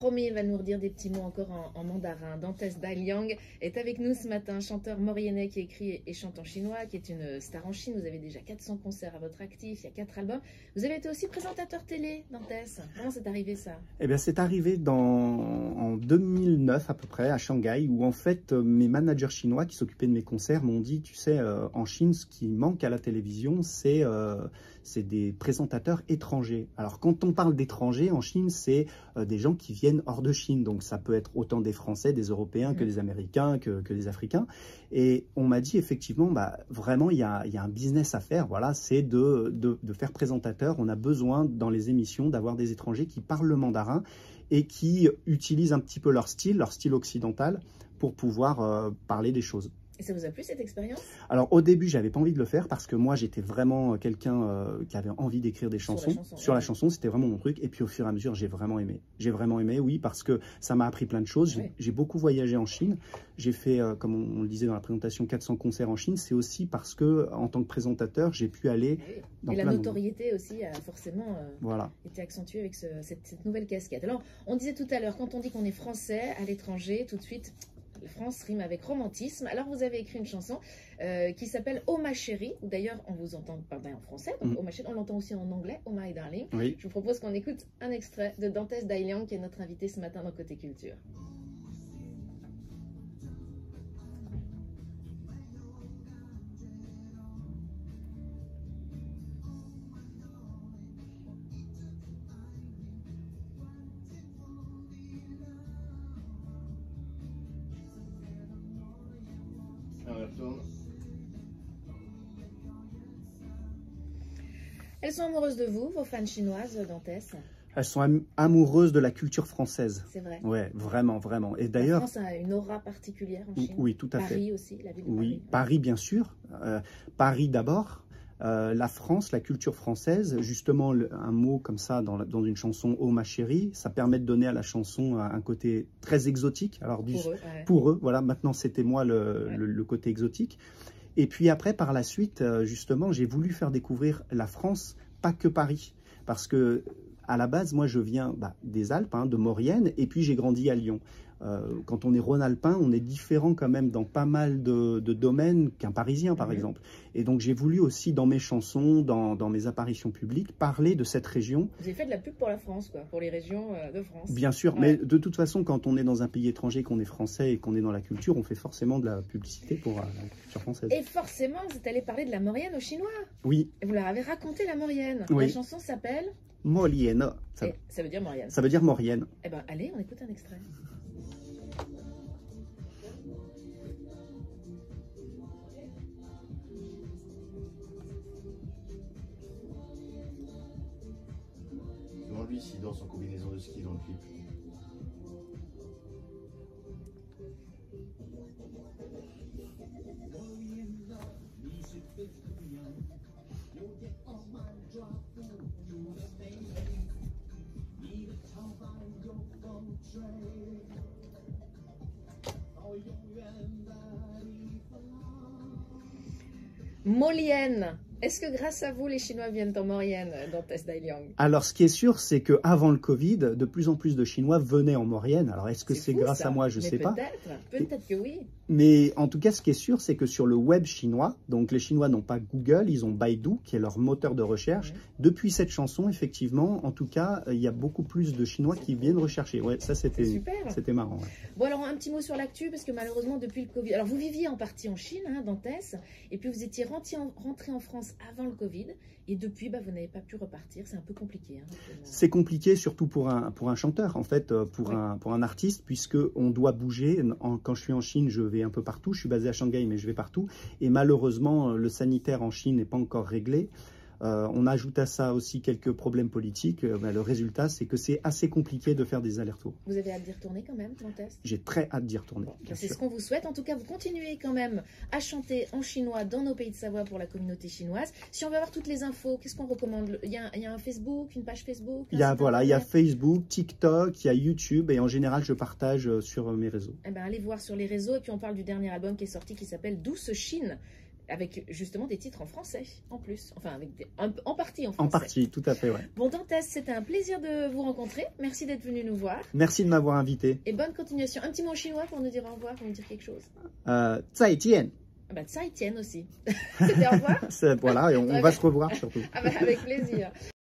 Promis, il va nous redire des petits mots encore en mandarin. Dantes Daliang est avec nous ce matin, chanteur mauriennais qui écrit et chante en chinois, qui est une star en Chine. Vous avez déjà 400 concerts à votre actif, il y a 4 albums. Vous avez été aussi présentateur télé, Dantes. Comment c'est arrivé ça? Eh bien, c'est arrivé en 2009 à peu près, à Shanghai, où en fait, mes managers chinois qui s'occupaient de mes concerts m'ont dit, tu sais, en Chine, ce qui manque à la télévision, c'est des présentateurs étrangers. Alors, quand on parle d'étrangers en Chine, c'est des gens qui viennent hors de Chine. Donc, ça peut être autant des Français, des Européens, que des Américains, que des Africains. Et on m'a dit, effectivement, bah, vraiment, il y a un business à faire. Voilà, c'est de faire présentateur. On a besoin, dans les émissions, d'avoir des étrangers qui parlent le mandarin et qui utilisent un petit peu leur style occidental, pour pouvoir parler des choses. Et ça vous a plu cette expérience? Alors au début, j'avais pas envie de le faire parce que moi j'étais vraiment quelqu'un qui avait envie d'écrire des chansons. Sur la chanson, c'était vraiment mon truc. Et puis au fur et à mesure, j'ai vraiment aimé. J'ai vraiment aimé, oui, parce que ça m'a appris plein de choses. J'ai beaucoup voyagé en Chine. J'ai fait, comme on le disait dans la présentation, 400 concerts en Chine. C'est aussi parce que en tant que présentateur, j'ai pu aller dans et la notoriété aussi a forcément voilà, été accentuée avec cette nouvelle casquette. Alors, on disait tout à l'heure, quand on dit qu'on est français à l'étranger, tout de suite, France rime avec romantisme. Alors vous avez écrit une chanson qui s'appelle Oh ma chérie, ou d'ailleurs on vous entend parler en français, donc Oh ma chérie, on l'entend aussi en anglais, Oh my darling. Je vous propose qu'on écoute un extrait de Dantes Daliang, qui est notre invité ce matin dans Côté Culture. Elles sont amoureuses de vous, vos fans chinoises, Dantes? Elles sont amoureuses de la culture française. C'est vrai. Ouais, vraiment, vraiment. Et d'ailleurs, la France a une aura particulière en Chine. Oui, tout à fait. Paris aussi, la ville de Paris. Oui, Paris, bien sûr. Paris d'abord. La France, la culture française, justement, un mot comme ça dans une chanson « Oh ma chérie », ça permet de donner à la chanson un côté très exotique. Alors, pour eux, voilà, maintenant c'était moi le côté exotique. Et puis après, par la suite, justement, j'ai voulu faire découvrir la France, pas que Paris. Parce que, à la base, moi, je viens des Alpes, de Maurienne, et puis j'ai grandi à Lyon. Quand on est rhône-alpin, on est différent quand même dans pas mal de domaines qu'un Parisien, par exemple. Et donc, j'ai voulu aussi, dans mes chansons, dans mes apparitions publiques, parler de cette région. Vous avez fait de la pub pour la France, quoi, pour les régions de France. Bien sûr, mais de toute façon, quand on est dans un pays étranger, qu'on est français et qu'on est dans la culture, on fait forcément de la publicité pour la culture française. Et forcément, vous êtes allé parler de la Maurienne aux Chinois. Oui. Et vous leur avez raconté la Maurienne. Oui. La chanson s'appelle Maurienne. Ça veut dire Maurienne. Ça veut dire Maurienne. Eh bien, allez, on écoute un extrait. Lui s'il danse en combinaison de ski dans le clip. Maurienne. Est-ce que grâce à vous, les Chinois viennent en Maurienne, Dantes Daliang? Alors, ce qui est sûr, c'est qu'avant le Covid, de plus en plus de Chinois venaient en Maurienne. Alors, est-ce que c'est grâce à moi? Je ne sais pas. Peut-être que oui. Mais en tout cas, ce qui est sûr, c'est que sur le web chinois, donc les Chinois n'ont pas Google, ils ont Baidu, qui est leur moteur de recherche. Depuis cette chanson, effectivement, en tout cas, il y a beaucoup plus de Chinois qui viennent rechercher. Ouais, ça, c'était marrant. Ouais. Bon, alors, un petit mot sur l'actu, parce que malheureusement, depuis le Covid... Alors, vous viviez en partie en Chine, Dantes, et puis vous étiez rentré en France avant le Covid, et depuis, vous n'avez pas pu repartir. C'est un peu compliqué. C'est compliqué, surtout pour un chanteur, en fait, pour un artiste, puisqu'on doit bouger. Quand je suis en Chine, je vais un peu partout. Je suis basé à Shanghai, mais je vais partout. Et malheureusement, le sanitaire en Chine n'est pas encore réglé. On ajoute à ça aussi quelques problèmes politiques. Le résultat, c'est que c'est assez compliqué de faire des allers-retours. Vous avez hâte d'y retourner quand même, Dantes? J'ai très hâte d'y retourner. C'est ce qu'on vous souhaite. En tout cas, vous continuez quand même à chanter en chinois dans nos pays de Savoie pour la communauté chinoise. Si on veut avoir toutes les infos, qu'est-ce qu'on recommande? Il y a un Facebook, une page Facebook? Il y a Facebook, TikTok, il y a YouTube, et en général, je partage sur mes réseaux. Eh ben, allez voir sur les réseaux. Et puis, on parle du dernier album qui est sorti qui s'appelle Douce Chine. avec justement des titres en français, en plus. Enfin, avec en partie en français. En partie, tout à fait, ouais. Bon, Dantes, c'était un plaisir de vous rencontrer. Merci d'être venu nous voir. Merci de m'avoir invité. Et bonne continuation. Un petit mot chinois pour nous dire au revoir, pour nous dire quelque chose. 再见. Ah bah, ça, ils tiennent aussi. C'était au revoir. Voilà, et on va se revoir surtout. Ah bah, avec plaisir.